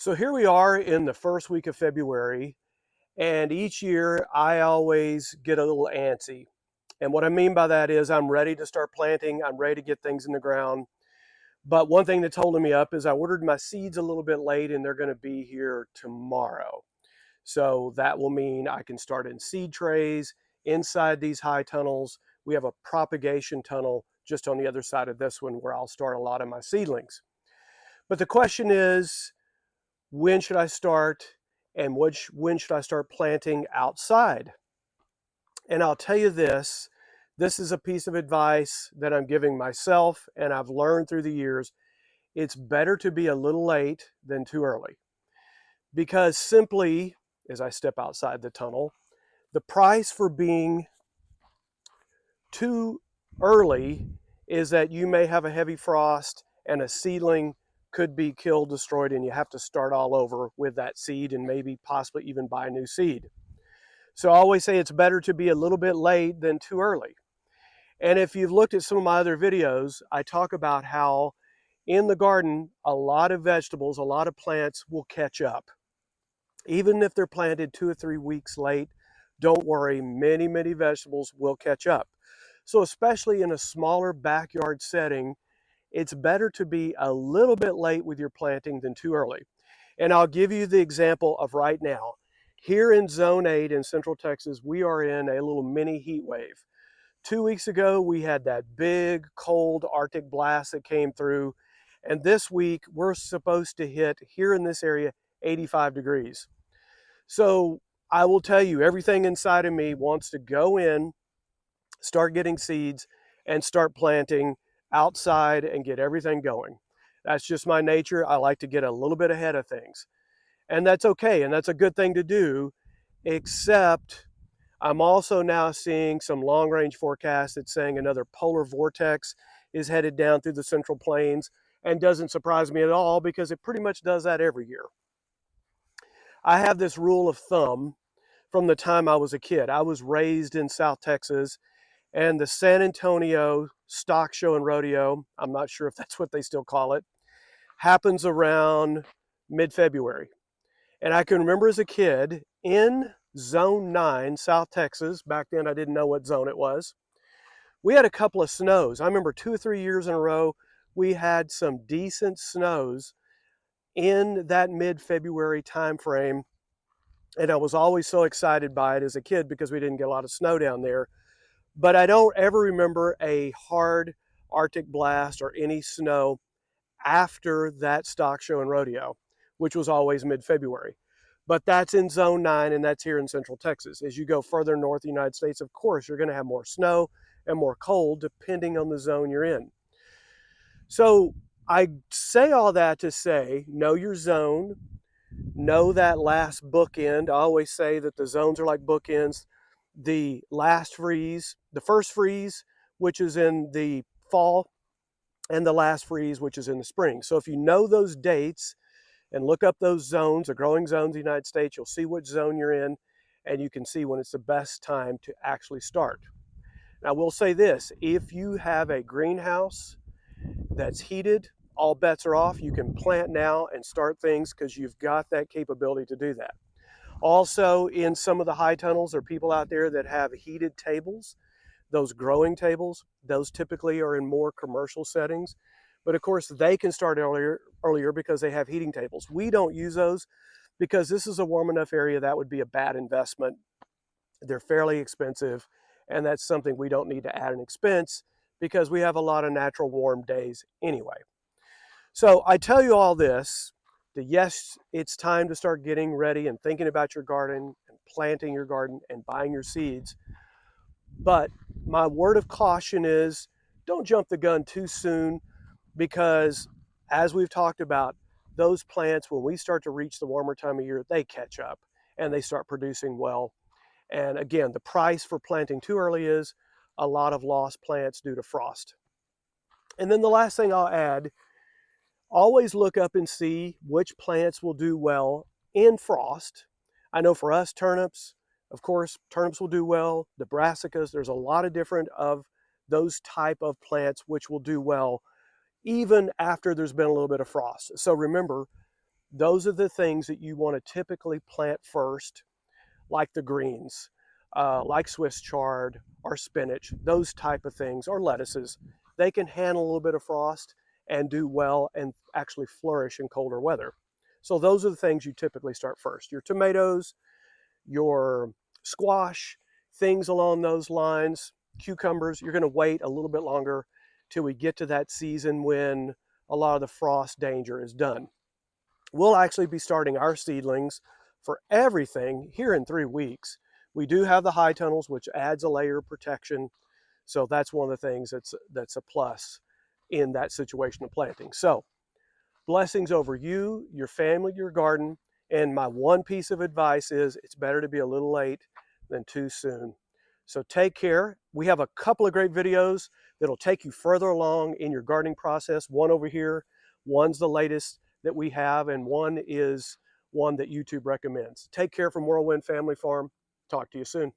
So here we are in the first week of February, and each year I always get a little antsy. And what I mean by that is I'm ready to start planting, I'm ready to get things in the ground. But one thing that's holding me up is I ordered my seeds a little bit late and they're going to be here tomorrow. So that will mean I can start in seed trays inside these high tunnels. We have a propagation tunnel just on the other side of this one where I'll start a lot of my seedlings. But the question is, when should I start and when should I start planting outside? And I'll tell you this is a piece of advice that I'm giving myself and I've learned through the years. It's better to be a little late than too early because simply as I step outside the tunnel, the price for being too early is that you may have a heavy frost and a seedling could be killed, destroyed, and you have to start all over with that seed and maybe possibly even buy a new seed. So I always say it's better to be a little bit late than too early. And if you've looked at some of my other videos, I talk about how in the garden, a lot of vegetables, a lot of plants will catch up. Even if they're planted 2 or 3 weeks late, don't worry, many vegetables will catch up. So especially in a smaller backyard setting, it's better to be a little bit late with your planting than too early. And I'll give you the example of right now. Here in Zone 8 in Central Texas, we are in a little mini heat wave. 2 weeks ago, we had that big, cold Arctic blast that came through. And this week, we're supposed to hit here in this area 85 degrees. So I will tell you, everything inside of me wants to go in, start getting seeds, and start planting outside and get everything going. That's just my nature. I like to get a little bit ahead of things. And that's okay. And that's a good thing to do, except I'm also now seeing some long range forecasts that's saying another polar vortex is headed down through the Central Plains, and doesn't surprise me at all because it pretty much does that every year. I have this rule of thumb from the time I was a kid. I was raised in South Texas, and the San Antonio Stock Show and Rodeo, I'm not sure if that's what they still call it, happens around mid-February. And I can remember as a kid in Zone 9, South Texas, back then I didn't know what zone it was, we had a couple of snows. I remember 2 or 3 years in a row, we had some decent snows in that mid-February time frame. And I was always so excited by it as a kid because we didn't get a lot of snow down there. But I don't ever remember a hard Arctic blast or any snow after that stock show and rodeo, which was always mid-February. But that's in Zone 9, and that's here in Central Texas. As you go further north in the United States, of course, you're going to have more snow and more cold depending on the zone you're in. So I say all that to say, know your zone, know that last bookend. I always say that the zones are like bookends. The last freeze, the first freeze, which is in the fall, and the last freeze, which is in the spring. So if you know those dates and look up those zones, the growing zones in the United States, you'll see which zone you're in, and you can see when it's the best time to actually start. Now, we'll say this, if you have a greenhouse that's heated, all bets are off. You can plant now and start things because you've got that capability to do that. Also, in some of the high tunnels, there are people out there that have heated tables. Those growing tables, those typically are in more commercial settings. But of course, they can start earlier because they have heating tables. We don't use those because this is a warm enough area that would be a bad investment. They're fairly expensive, and that's something we don't need to add an expense because we have a lot of natural warm days anyway. So I tell you all this, that yes, it's time to start getting ready and thinking about your garden and planting your garden and buying your seeds. But my word of caution is don't jump the gun too soon because, as we've talked about, those plants, when we start to reach the warmer time of year, they catch up and they start producing well. And again, the price for planting too early is a lot of lost plants due to frost. And then the last thing I'll add, always look up and see which plants will do well in frost. I know for us, turnips, of course, turnips will do well. The brassicas, there's a lot of different of those type of plants which will do well even after there's been a little bit of frost. So remember, Those are the things that you want to typically plant first, like the greens, like Swiss chard or spinach, those type of things, or lettuces. They can handle a little bit of frost and do well and actually flourish in colder weather. So those are the things you typically start first. Your tomatoes, your squash, things along those lines, cucumbers, you're going to wait a little bit longer till we get to that season when a lot of the frost danger is done. We'll actually be starting our seedlings for everything here in 3 weeks. We do have the high tunnels, which adds a layer of protection. So that's one of the things that's a plus in that situation of planting. So blessings over you, your family, your garden. And my one piece of advice is it's better to be a little late than too soon. So take care. We have a couple of great videos that'll take you further along in your gardening process. One over here, one's the latest that we have, and one is one that YouTube recommends. Take care from Whirlwind Family Farm. Talk to you soon.